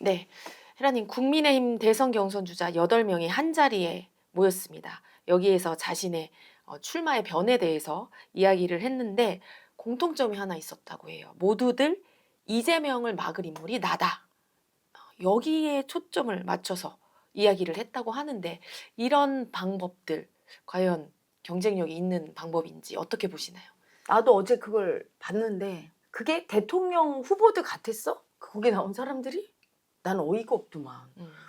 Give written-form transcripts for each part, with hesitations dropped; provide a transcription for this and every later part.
네, 헤라님 국민의힘 대선 경선 주자 8명이 한자리에 모였습니다. 여기에서 자신의 출마의 변에 대해서 이야기를 했는데 공통점이 하나 있었다고 해요. 모두들 이재명을 막을 인물이 나다. 여기에 초점을 맞춰서 이야기를 했다고 하는데 이런 방법들 과연 경쟁력이 있는 방법인지 어떻게 보시나요? 나도 어제 그걸 봤는데 그게 대통령 후보들 같았어? 거기 나온 사람들이? 난 어이가 없더만.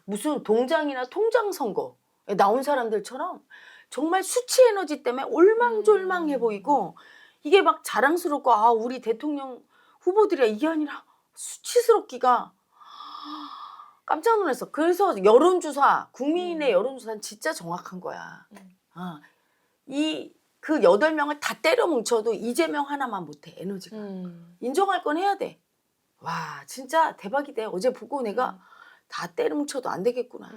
무슨 동장이나 통장 선거에 나온 사람들처럼 정말 수치 에너지 때문에 올망졸망해 보이고 이게 막 자랑스럽고 아 우리 대통령 후보들이야 이게 아니라 수치스럽기가 깜짝 놀랐어. 그래서 여론조사 국민의 여론조사는 진짜 정확한 거야. 그 8명을 다 때려 뭉쳐도 이재명 하나만 못해 에너지가. 인정할 건 해야 돼. 와 진짜 대박이다. 어제 보고 내가 다 때려 뭉쳐도 안 되겠구나.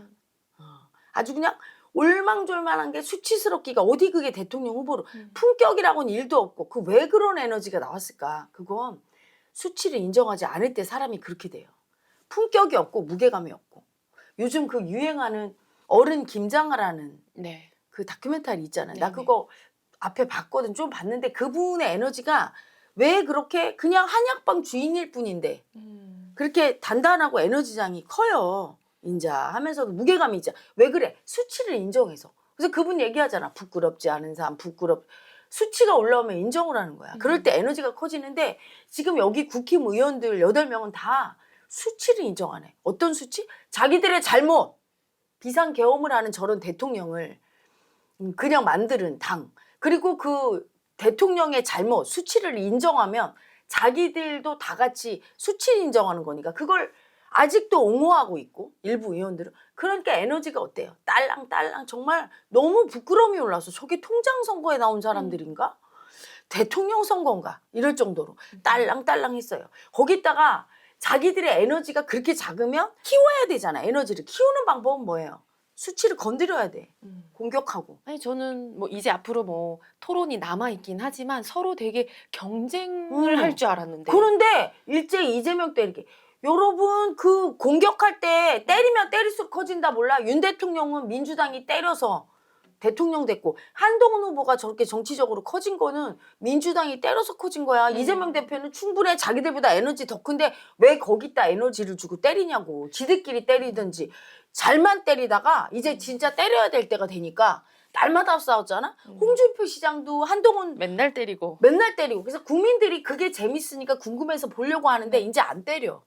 아주 그냥 올망졸망한 게 수치스럽기가 어디 그게 대통령 후보로 품격이라고는 일도 없고 그 왜 그런 에너지가 나왔을까. 그건 수치를 인정하지 않을 때 사람이 그렇게 돼요. 품격이 없고 무게감이 없고. 요즘 그 유행하는 어른 김장하라는 네. 그 다큐멘터리 있잖아요. 네네. 나 그거 앞에 봤거든. 좀 봤는데 그분의 에너지가 왜 그렇게 그냥 한약방 주인일 뿐인데 그렇게 단단하고 에너지장이 커요. 인자 하면서도 무게감이 있잖아. 왜 그래? 수치를 인정해서. 그래서 그분 얘기하잖아. 부끄럽지 않은 사람 수치가 올라오면 인정을 하는 거야. 그럴 때 에너지가 커지는데 지금 여기 국힘의원들 8명은 다 수치를 인정하네. 어떤 수치? 자기들의 잘못. 비상계엄을 하는 저런 대통령을 그냥 만드는 당. 그리고 그 대통령의 잘못, 수치를 인정하면 자기들도 다 같이 수치를 인정하는 거니까 그걸 아직도 옹호하고 있고 일부 의원들은. 그러니까 에너지가 어때요? 딸랑딸랑 정말 너무 부끄러움이 올라서 저게 통장 선거에 나온 사람들인가? 대통령 선거인가? 이럴 정도로 딸랑딸랑 했어요. 거기다가 자기들의 에너지가 그렇게 작으면 키워야 되잖아. 에너지를 키우는 방법은 뭐예요? 수치를 건드려야 돼. 공격하고. 아니 저는 뭐 이제 앞으로 뭐 토론이 남아 있긴 하지만 서로 되게 경쟁을 할 줄 알았는데. 그런데 일제히 이재명 때 이렇게 여러분 그 공격할 때 때리면 때릴수록 커진다 몰라? 윤 대통령은 민주당이 때려서 대통령 됐고 한동훈 후보가 저렇게 정치적으로 커진 거는 민주당이 때려서 커진 거야. 이재명 대표는 충분히 자기들보다 에너지 더 큰데 왜 거기다 에너지를 주고 때리냐고. 지들끼리 때리든지 잘만 때리다가 이제 진짜 때려야 될 때가 되니까 날마다 싸웠잖아. 홍준표 시장도 한동훈 맨날 때리고. 맨날 때리고. 그래서 국민들이 그게 재밌으니까 궁금해서 보려고 하는데 이제 안 때려.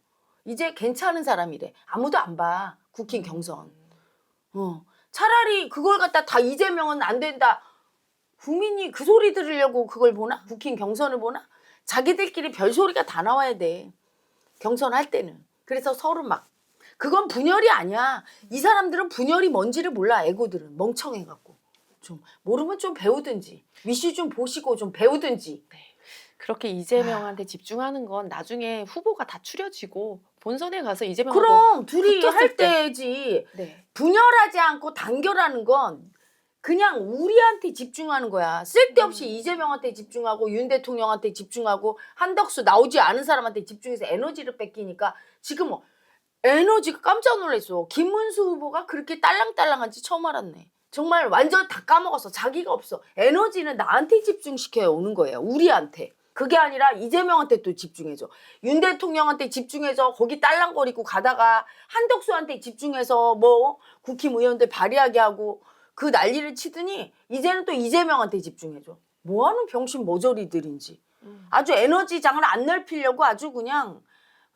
이제 괜찮은 사람이래. 아무도 안 봐. 국힘 경선. 차라리 그걸 갖다 다 이재명은 안 된다. 국민이 그 소리 들으려고 그걸 보나? 국힘 경선을 보나? 자기들끼리 별소리가 다 나와야 돼. 경선할 때는. 그래서 서로 막. 그건 분열이 아니야. 이 사람들은 분열이 뭔지를 몰라. 애고들은. 멍청해갖고. 좀 모르면 좀 배우든지. 위시 좀 보시고 좀 배우든지. 네. 그렇게 이재명한테 집중하는 건 나중에 후보가 다 추려지고 본선에 가서 이재명하고 그럼 둘이 붙었을 할 때. 때지. 네. 분열하지 않고 단결하는 건 그냥 우리한테 집중하는 거야. 쓸데없이 이재명한테 집중하고 윤 대통령한테 집중하고 한덕수 나오지 않은 사람한테 집중해서 에너지를 뺏기니까 지금 뭐 에너지가 깜짝 놀랐어. 김문수 후보가 그렇게 딸랑딸랑한지 처음 알았네. 정말 완전 다 까먹었어. 자기가 없어. 에너지는 나한테 집중시켜야 오는 거예요. 우리한테. 그게 아니라 이재명한테 또 집중해줘. 윤 대통령한테 집중해서 거기 딸랑거리고 가다가 한덕수한테 집중해서 뭐 국힘 의원들 발의하게 하고 그 난리를 치더니 이제는 또 이재명한테 집중해줘. 뭐하는 병신 모조리들인지. 아주 에너지장을 안 넓히려고 아주 그냥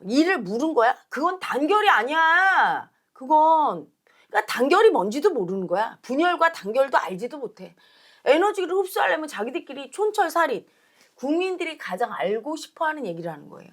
일을 물은 거야? 그건 단결이 아니야. 그건 그러니까 단결이 뭔지도 모르는 거야. 분열과 단결도 알지도 못해. 에너지를 흡수하려면 자기들끼리 촌철살인. 국민들이 가장 알고 싶어하는 얘기를 하는 거예요.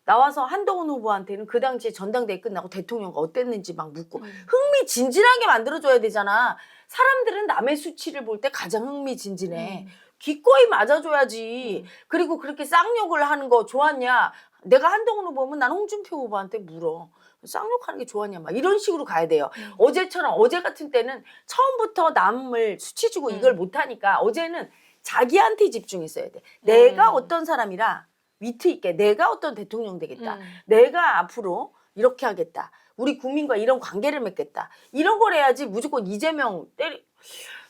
나와서 한동훈 후보한테는 그 당시에 전당대회 끝나고 대통령가 어땠는지 막 묻고 흥미진진하게 만들어줘야 되잖아. 사람들은 남의 수치를 볼 때 가장 흥미진진해. 기꺼이 맞아줘야지. 그리고 그렇게 쌍욕을 하는 거 좋았냐. 내가 한동훈 후보면 난 홍준표 후보한테 물어. 쌍욕하는 게 좋았냐 막 이런 식으로 가야 돼요. 어제처럼 어제 같은 때는 처음부터 남을 수치 주고 이걸 못하니까 어제는 자기한테 집중했어야 돼. 내가 어떤 사람이라 위트 있게 내가 어떤 대통령 되겠다. 내가 앞으로 이렇게 하겠다. 우리 국민과 이런 관계를 맺겠다. 이런 걸 해야지 무조건 이재명 때리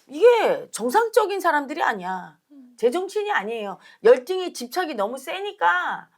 이게 정상적인 사람들이 아니야. 제정치인이 아니에요. 열등의 집착이 너무 세니까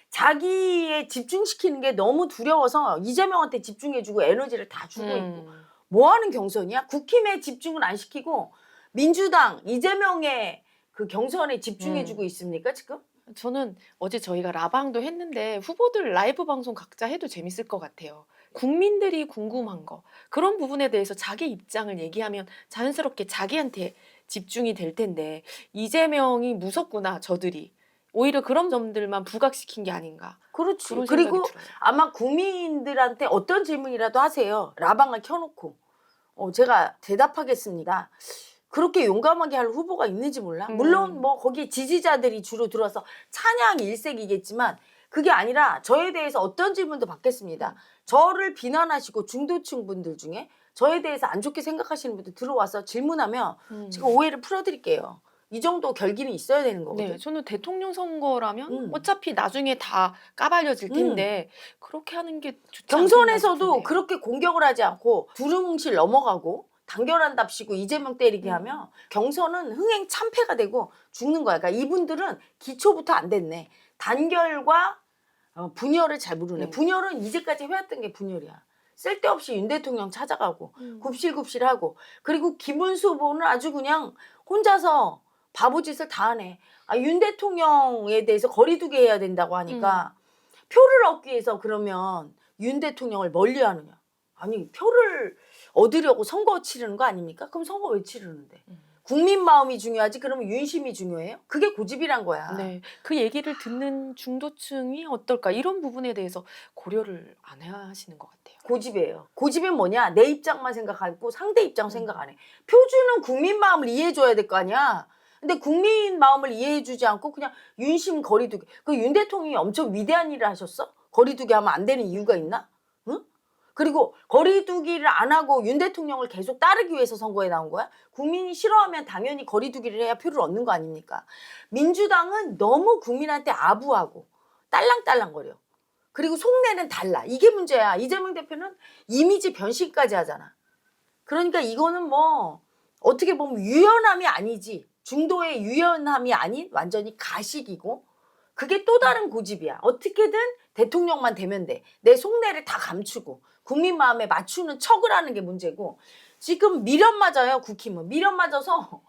자기에 집중시키는 게 너무 두려워서 이재명한테 집중해주고 에너지를 다 주고 있고 뭐 하는 경선이야? 국힘에 집중을 안 시키고 민주당 이재명의 그 경선에 집중해주고 있습니까 지금? 저는 어제 저희가 라방도 했는데 후보들 라이브 방송 각자 해도 재밌을 것 같아요. 국민들이 궁금한 거 그런 부분에 대해서 자기 입장을 얘기하면 자연스럽게 자기한테 집중이 될 텐데 이재명이 무섭구나 저들이 오히려 그런 점들만 부각시킨 게 아닌가 그렇지. 그런 생각이 그리고 들어요. 아마 국민들한테 어떤 질문이라도 하세요. 라방을 켜놓고 제가 대답하겠습니다. 그렇게 용감하게 할 후보가 있는지 몰라. 물론 뭐 거기 지지자들이 주로 들어와서 찬양 일색이겠지만 그게 아니라 저에 대해서 어떤 질문도 받겠습니다. 저를 비난하시고 중도층 분들 중에 저에 대해서 안 좋게 생각하시는 분들 들어와서 질문하면 제가 오해를 풀어드릴게요. 이 정도 결기는 있어야 되는 거거든요. 네, 저는 대통령 선거라면 음. 어차피 나중에 다 까발려질 텐데 그렇게 하는 게 좋지 않겠나 경선에서도 싶은데요. 그렇게 공격을 하지 않고 두루뭉실 넘어가고 단결한답시고 이재명 때리게 하면 경선은 흥행 참패가 되고 죽는 거야. 그러니까 이분들은 기초부터 안 됐네. 단결과 분열을 잘 모르네. 분열은 이제까지 해왔던 게 분열이야. 쓸데없이 윤 대통령 찾아가고 굽실굽실하고 그리고 김문수 후보는 아주 그냥 혼자서 바보짓을 다 하네. 윤 대통령에 대해서 거리두기 해야 된다고 하니까 표를 얻기 위해서 그러면 윤 대통령을 멀리하느냐. 아니 표를 얻으려고 선거 치르는 거 아닙니까? 그럼 선거 왜 치르는데? 국민 마음이 중요하지 그러면 윤심이 중요해요? 그게 고집이란 거야. 네, 그 얘기를 듣는 중도층이 어떨까 이런 부분에 대해서 고려를 안 하시는 것 같아요. 고집이에요. 고집은 뭐냐? 내 입장만 생각하고 상대 입장 생각 안 해. 표주는 국민 마음을 이해해줘야 될 거 아니야. 근데 국민 마음을 이해해주지 않고 그냥 윤심 거리두기. 그 윤 대통령이 엄청 위대한 일을 하셨어? 거리두기 하면 안 되는 이유가 있나? 응? 그리고 거리두기를 안 하고 윤 대통령을 계속 따르기 위해서 선거에 나온 거야? 국민이 싫어하면 당연히 거리두기를 해야 표를 얻는 거 아닙니까? 민주당은 너무 국민한테 아부하고 딸랑딸랑거려. 그리고 속내는 달라. 이게 문제야. 이재명 대표는 이미지 변신까지 하잖아. 그러니까 이거는 뭐 어떻게 보면 유연함이 아니지. 중도의 유연함이 아닌 완전히 가식이고 그게 또 다른 고집이야. 어떻게든 대통령만 되면 돼. 내 속내를 다 감추고 국민 마음에 맞추는 척을 하는 게 문제고 지금 미련 맞아요. 국힘은. 미련 맞아서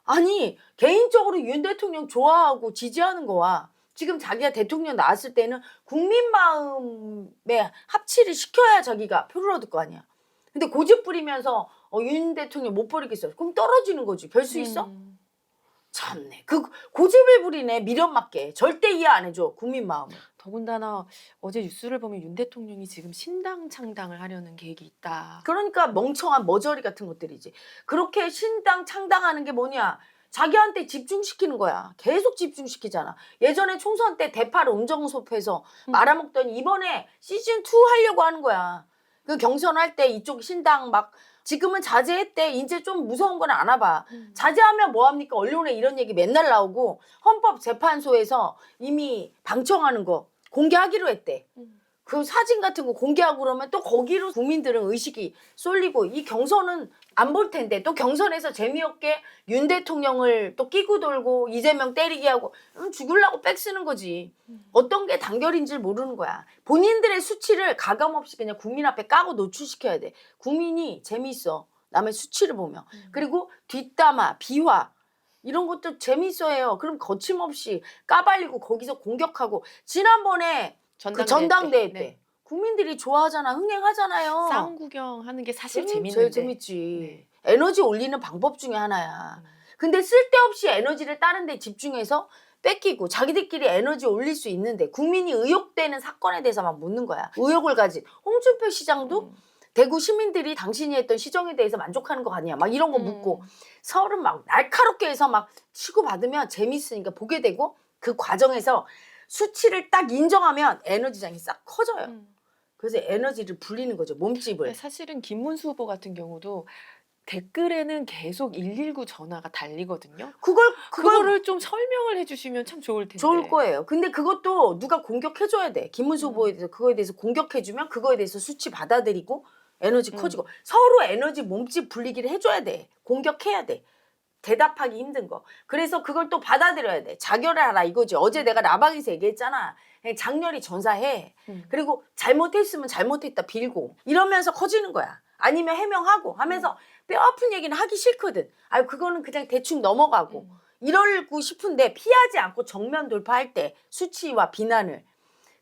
아니 개인적으로 윤 대통령 좋아하고 지지하는 거와 지금 자기가 대통령 나왔을 때는 국민 마음에 합치를 시켜야 자기가 표를 얻을 거 아니야. 근데 고집 부리면서 윤 대통령 못 버리겠어. 그럼 떨어지는 거지. 별 수 있어? 참네. 그 고집을 부리네. 미련 맞게. 절대 이해 안 해줘. 국민 마음을. 더군다나 어제 뉴스를 보면 윤 대통령이 지금 신당 창당을 하려는 계획이 있다. 그러니까 멍청한 머저리 같은 것들이지. 그렇게 신당 창당하는 게 뭐냐. 자기한테 집중시키는 거야. 계속 집중시키잖아. 예전에 총선 때 대파를 운정섭해서 말아먹더니 이번에 시즌2 하려고 하는 거야. 그 경선할 때 이쪽 신당 막 지금은 자제했대. 이제 좀 무서운 건 안 와봐. 자제하면 뭐합니까? 언론에 이런 얘기 맨날 나오고 헌법재판소에서 이미 방청하는 거 공개하기로 했대. 그 사진 같은 거 공개하고 그러면 또 거기로 국민들은 의식이 쏠리고 이 경선은 안 볼 텐데 또 경선에서 재미없게 윤 대통령을 또 끼고 돌고 이재명 때리게 하고 죽으려고 백 쓰는 거지. 어떤 게 단결인지 모르는 거야. 본인들의 수치를 가감없이 그냥 국민 앞에 까고 노출시켜야 돼. 국민이 재미있어. 남의 수치를 보면. 그리고 뒷담화, 비화 이런 것도 재미있어해요. 그럼 거침없이 까발리고 거기서 공격하고 지난번에 그 전당대회 때 국민들이 좋아하잖아. 흥행하잖아요. 싸움 구경하는 게 사실 재밌는데. 제일 재밌지. 에너지 올리는 방법 중에 하나야. 근데 쓸데없이 에너지를 다른 데 집중해서 뺏기고 자기들끼리 에너지 올릴 수 있는데 국민이 의혹되는 사건에 대해서만 묻는 거야. 의혹을 가진 홍준표 시장도 대구 시민들이 당신이 했던 시정에 대해서 만족하는 거 아니야. 막 이런 거 묻고 서로 막 날카롭게 해서 막 치고받으면 재밌으니까 보게 되고 그 과정에서 수치를 딱 인정하면 에너지장이 싹 커져요. 그래서 에너지를 불리는 거죠. 몸집을. 사실은 김문수 후보 같은 경우도 댓글에는 계속 119 전화가 달리거든요. 그걸 그거를 좀 설명을 해주시면 참 좋을 텐데. 좋을 거예요. 근데 그것도 누가 공격해줘야 돼. 김문수 후보에 대해서 그거에 대해서 공격해주면 그거에 대해서 수치 받아들이고 에너지 커지고 서로 에너지 몸집 불리기를 해줘야 돼. 공격해야 돼. 대답하기 힘든 거. 그래서 그걸 또 받아들여야 돼. 자결을 하라 이거지. 어제 내가 라방에서 얘기했잖아. 그냥 장렬히 전사해. 그리고 잘못했으면 잘못했다 빌고 이러면서 커지는 거야. 아니면 해명하고 하면서 뼈 아픈 얘기는 하기 싫거든. 아 그거는 그냥 대충 넘어가고 이러고 싶은데 피하지 않고 정면 돌파할 때 수치와 비난을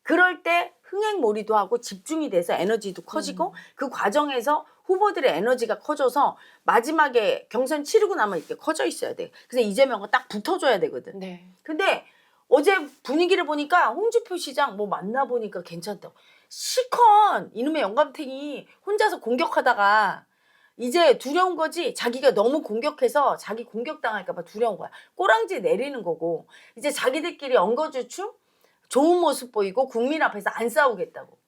그럴 때 흥행몰이도 하고 집중이 돼서 에너지도 커지고 그 과정에서 후보들의 에너지가 커져서 마지막에 경선 치르고 나면 이렇게 커져 있어야 돼. 그래서 이재명과 딱 붙어줘야 되거든. 네. 근데 어제 분위기를 보니까 홍준표 시장 뭐 만나보니까 괜찮다고. 시컨 이놈의 영감탱이 혼자서 공격하다가 이제 두려운 거지. 자기가 너무 공격해서 자기 공격당할까 봐 두려운 거야. 꼬랑지 내리는 거고 이제 자기들끼리 엉거주춤 좋은 모습 보이고 국민 앞에서 안 싸우겠다고.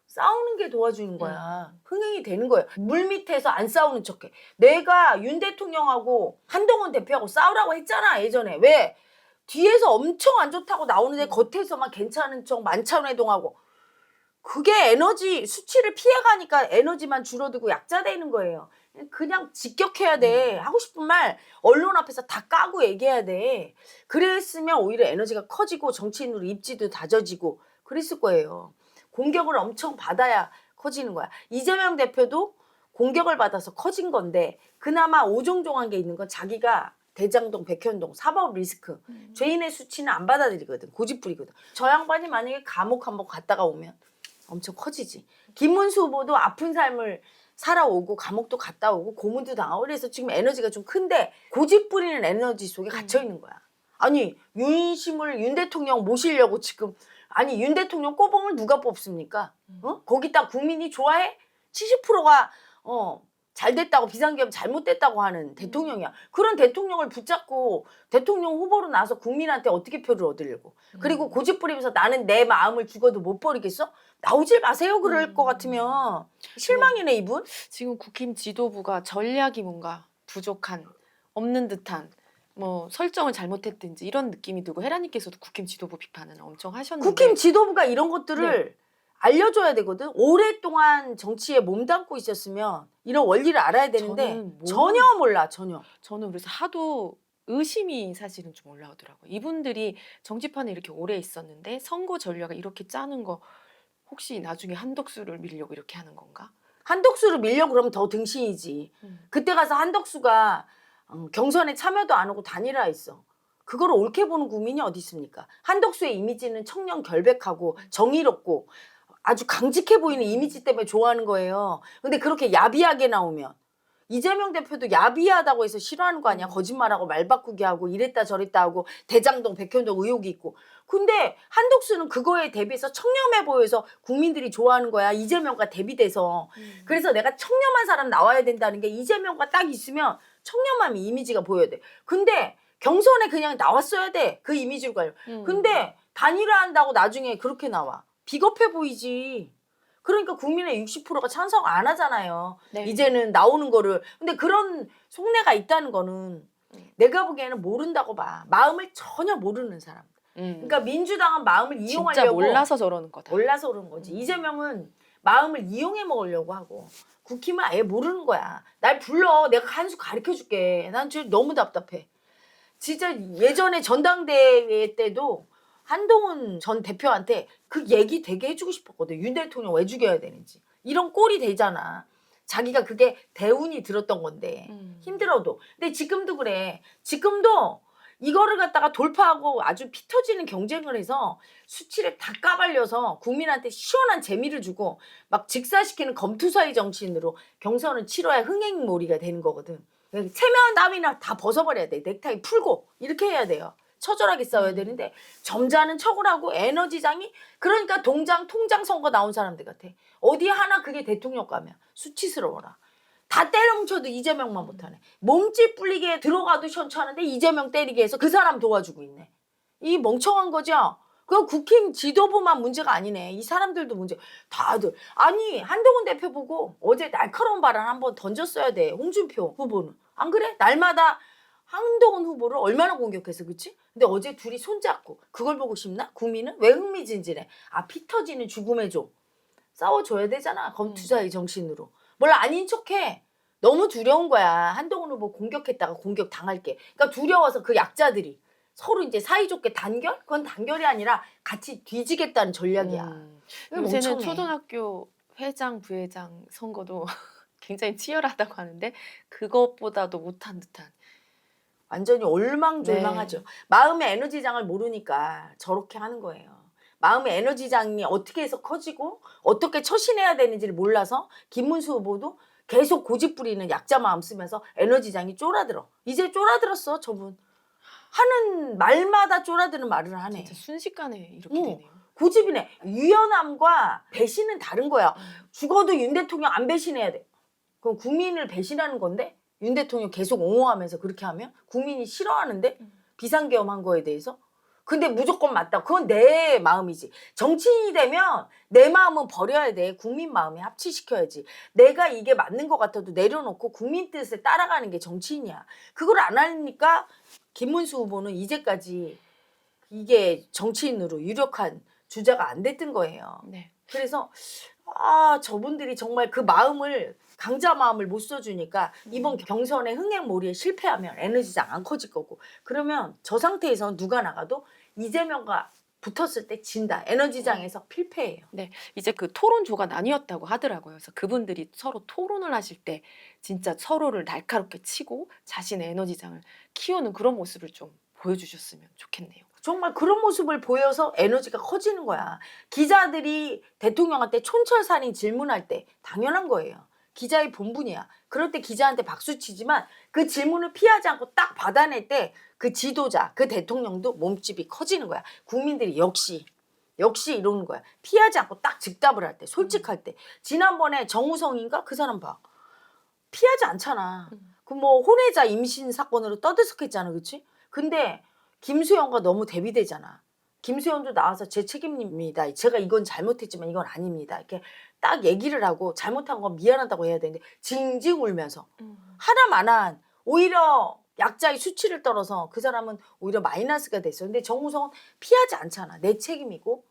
싸우는 게 도와주는 거야. 흥행이 되는 거예요. 물밑에서 안 싸우는 척해. 내가 윤 대통령하고 한동훈 대표하고 싸우라고 했잖아 예전에. 왜? 뒤에서 엄청 안 좋다고 나오는데 겉에서만 괜찮은 척 만찬회동하고. 그게 에너지 수치를 피해가니까 에너지만 줄어들고 약자 되는 거예요. 그냥 직격해야 돼. 하고 싶은 말 언론 앞에서 다 까고 얘기해야 돼. 그랬으면 오히려 에너지가 커지고 정치인으로 입지도 다져지고 그랬을 거예요. 공격을 엄청 받아야 커지는 거야. 이재명 대표도 공격을 받아서 커진 건데 그나마 오종종한 게 있는 건 자기가 대장동, 백현동, 사법 리스크, 죄인의 수치는 안 받아들이거든. 고집부리거든. 저 양반이 만약에 감옥 한번 갔다가 오면 엄청 커지지. 김문수 후보도 아픈 삶을 살아오고 감옥도 갔다 오고 고문도 당하고 그래서 지금 에너지가 좀 큰데 고집 부리는 에너지 속에 갇혀 있는 거야. 아니 윤심을 윤 대통령 모시려고 지금 아니 윤 대통령 꼬봉을 누가 뽑습니까? 거기다 국민이 좋아해? 70%가 잘 됐다고 비상계엄 잘못됐다고 하는 대통령이야. 그런 대통령을 붙잡고 대통령 후보로 나서 국민한테 어떻게 표를 얻으려고. 그리고 고집 부리면서 나는 내 마음을 죽어도 못 버리겠어? 나오질 마세요. 그럴 것 같으면. 실망이네 이분. 지금 국힘 지도부가 전략이 뭔가 부족한, 없는 듯한 뭐 설정을 잘못했든지 이런 느낌이 들고 헤라님께서도 국힘 지도부 비판을 엄청 하셨는데 국힘 지도부가 이런 것들을 알려줘야 되거든. 오랫동안 정치에 몸담고 있었으면 이런 원리를 알아야 되는데 전혀 몰라. 전혀. 저는 그래서 하도 의심이 사실은 좀 올라오더라고요. 이분들이 정치판에 이렇게 오래 있었는데 선거 전략을 이렇게 짜는 거 혹시 나중에 한덕수를 밀려고 이렇게 하는 건가? 한덕수를 밀려고 그러면 더 등신이지. 그때 가서 한덕수가 경선에 참여도 안 하고 단일화 했어. 그걸 옳게 보는 국민이 어디 있습니까? 한덕수의 이미지는 청년 결백하고 정의롭고 아주 강직해 보이는 이미지 때문에 좋아하는 거예요. 근데 그렇게 야비하게 나오면 이재명 대표도 야비하다고 해서 싫어하는 거 아니야? 거짓말하고 말 바꾸기 하고 이랬다 저랬다 하고 대장동 백현동 의혹이 있고. 근데 한덕수는 그거에 대비해서 청렴해 보여서 국민들이 좋아하는 거야. 이재명과 대비돼서. 그래서 내가 청렴한 사람 나와야 된다는 게 이재명과 딱 있으면 청렴한 이미지가 보여야 돼. 근데 경선에 그냥 나왔어야 돼. 그 이미지로 가요. 근데 단일화한다고 나중에 그렇게 나와. 비겁해 보이지. 그러니까 국민의 60%가 찬성 안 하잖아요. 네. 이제는 나오는 거를. 근데 그런 속내가 있다는 거는 내가 보기에는 모른다고 봐. 마음을 전혀 모르는 사람. 그러니까 민주당은 마음을 이용하려고. 진짜 몰라서 저러는 거다. 몰라서 그런 거지. 이재명은 마음을 이용해 먹으려고 하고 국힘은 아예 모르는 거야. 날 불러. 내가 한 수 가르쳐줄게. 난 지금 너무 답답해. 진짜 예전에 전당대회 때도 한동훈 전 대표한테 그 얘기 되게 해주고 싶었거든. 윤 대통령 왜 죽여야 되는지. 이런 꼴이 되잖아. 자기가 그게 대운이 들었던 건데 힘들어도. 근데 지금도 그래. 지금도 이거를 갖다가 돌파하고 아주 피 터지는 경쟁을 해서 수치를 다 까발려서 국민한테 시원한 재미를 주고 막 직사시키는 검투사의 정치인으로 경선을 치러야 흥행몰이가 되는 거거든. 체면 따위나 다 벗어버려야 돼. 넥타이 풀고 이렇게 해야 돼요. 처절하게 싸워야 되는데 점잖은 척을 하고 에너지장이 그러니까 동장 통장 선거 나온 사람들 같아. 어디 하나 그게 대통령 가면 수치스러워라. 다 때려뭉쳐도 이재명만 못하네. 몸집 불리게 들어가도 현찮은데 이재명 때리게 해서 그 사람 도와주고 있네. 이 멍청한 거죠. 그 국힘 지도부만 문제가 아니네. 이 사람들도 문제. 다들 아니 한동훈 대표 보고 어제 날카로운 발언 한번 던졌어야 돼. 홍준표 후보는 안 그래? 날마다 한동훈 후보를 얼마나 공격해서 그치? 근데 어제 둘이 손잡고 그걸 보고 싶나? 국민은 왜 흥미진진해? 아 피 터지는 죽음의 조 싸워줘야 되잖아. 검투사의 정신으로. 뭘 아닌 척해. 너무 두려운 거야. 한동훈 후보 공격했다가 공격 당할게. 그러니까 두려워서 그 약자들이 서로 이제 사이좋게 단결? 그건 단결이 아니라 같이 뒤지겠다는 전략이야. 이거 요새는 멍청해. 초등학교 회장, 부회장 선거도 굉장히 치열하다고 하는데 그것보다도 못한 듯한. 완전히 올망졸망하죠. 네. 마음의 에너지장을 모르니까 저렇게 하는 거예요. 마음의 에너지장이 어떻게 해서 커지고 어떻게 처신해야 되는지를 몰라서 김문수 후보도 계속 고집 부리는 약자 마음 쓰면서 에너지장이 쫄아들어. 이제 쫄아들었어 저분. 하는 말마다 쫄아드는 말을 하네. 진짜 순식간에 이렇게 어. 되네요. 고집이네. 유연함과 배신은 다른 거야. 죽어도 윤 대통령 안 배신해야 돼. 그럼 국민을 배신하는 건데 윤 대통령 계속 옹호하면서 그렇게 하면 국민이 싫어하는데 비상계엄한 거에 대해서 근데 무조건 맞다. 그건 내 마음이지. 정치인이 되면 내 마음은 버려야 돼. 국민 마음에 합치시켜야지. 내가 이게 맞는 것 같아도 내려놓고 국민 뜻을 따라가는 게 정치인이야. 그걸 안 하니까 김문수 후보는 이제까지 이게 정치인으로 유력한 주자가 안 됐던 거예요. 네. 그래서 아 저분들이 정말 그 마음을 강자 마음을 못 써주니까 이번 경선에 흥행몰이에 실패하면 에너지장 안 커질 거고 그러면 저 상태에서 누가 나가도 이재명과 붙었을 때 진다. 에너지장에서 필패해요. 네, 이제 그 토론조가 나뉘었다고 하더라고요. 그래서 그분들이 서로 토론을 하실 때 진짜 서로를 날카롭게 치고 자신의 에너지장을 키우는 그런 모습을 좀 보여주셨으면 좋겠네요. 정말 그런 모습을 보여서 에너지가 커지는 거야. 기자들이 대통령한테 촌철살인 질문할 때 당연한 거예요. 기자의 본분이야. 그럴 때 기자한테 박수 치지만 그 질문을 피하지 않고 딱 받아낼 때 그 지도자, 그 대통령도 몸집이 커지는 거야. 국민들이 역시 이러는 거야. 피하지 않고 딱 즉답을 할 때, 솔직할 때. 지난번에 정우성인가? 그 사람 봐. 피하지 않잖아. 그 뭐 혼외자 임신 사건으로 떠들썩했잖아. 그치? 근데 김수현과 너무 대비되잖아. 김수현도 나와서 제 책임입니다. 제가 이건 잘못했지만 이건 아닙니다. 이렇게 딱 얘기를 하고 잘못한 건 미안하다고 해야 되는데 징징 울면서 하나만한 오히려 약자의 수치를 떨어서 그 사람은 오히려 마이너스가 됐어. 근데 정우성은 피하지 않잖아. 내 책임이고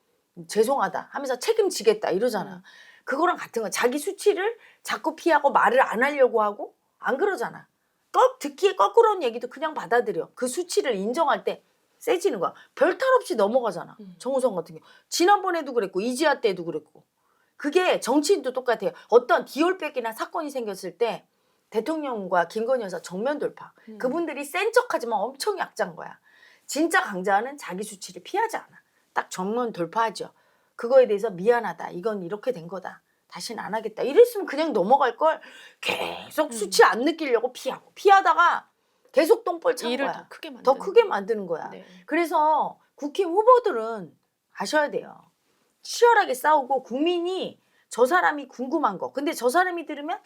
죄송하다 하면서 책임지겠다 이러잖아. 그거랑 같은 거야. 자기 수치를 자꾸 피하고 말을 안 하려고 하고 안 그러잖아. 듣기에 거꾸로운 얘기도 그냥 받아들여. 그 수치를 인정할 때 세지는 거야. 별 탈 없이 넘어가잖아. 정우성 같은 경우. 지난번에도 그랬고 이지아 때도 그랬고. 그게 정치인도 똑같아요. 어떤 디올백이나 사건이 생겼을 때 대통령과 김건희 여사 정면 돌파. 그분들이 센 척하지만 엄청 약자인 거야. 진짜 강자는 자기 수치를 피하지 않아. 딱 정면 돌파하죠. 그거에 대해서 미안하다. 이건 이렇게 된 거다. 다시는 안 하겠다. 이랬으면 그냥 넘어갈 걸 계속 수치 안 느끼려고 피하고 피하다가 계속 똥볼 찬 일을 거야. 더 크게 만드는. 더 크게 만드는 거야. 네. 그래서 국힘 후보들은 아셔야 돼요. 치열하게 싸우고 국민이 저 사람이 궁금한 거. 근데 저 사람이 들으면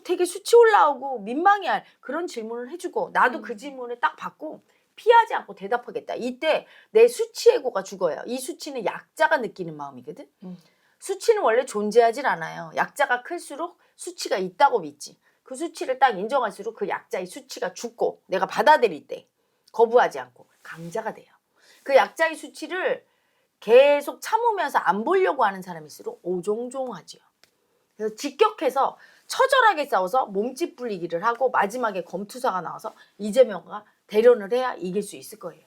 되게 수치 올라오고 민망해할 그런 질문을 해주고 나도 그 질문을 딱 받고 피하지 않고 대답하겠다. 이때 내 수치 애고가 죽어요. 이 수치는 약자가 느끼는 마음이거든. 수치는 원래 존재하질 않아요. 약자가 클수록 수치가 있다고 믿지. 그 수치를 딱 인정할수록 그 약자의 수치가 죽고 내가 받아들일 때 거부하지 않고 강자가 돼요. 그 약자의 수치를 계속 참으면서 안 보려고 하는 사람일수록 오종종하지요. 그래서 직격해서 처절하게 싸워서 몸집 불리기를 하고 마지막에 검투사가 나와서 이재명과 대련을 해야 이길 수 있을 거예요.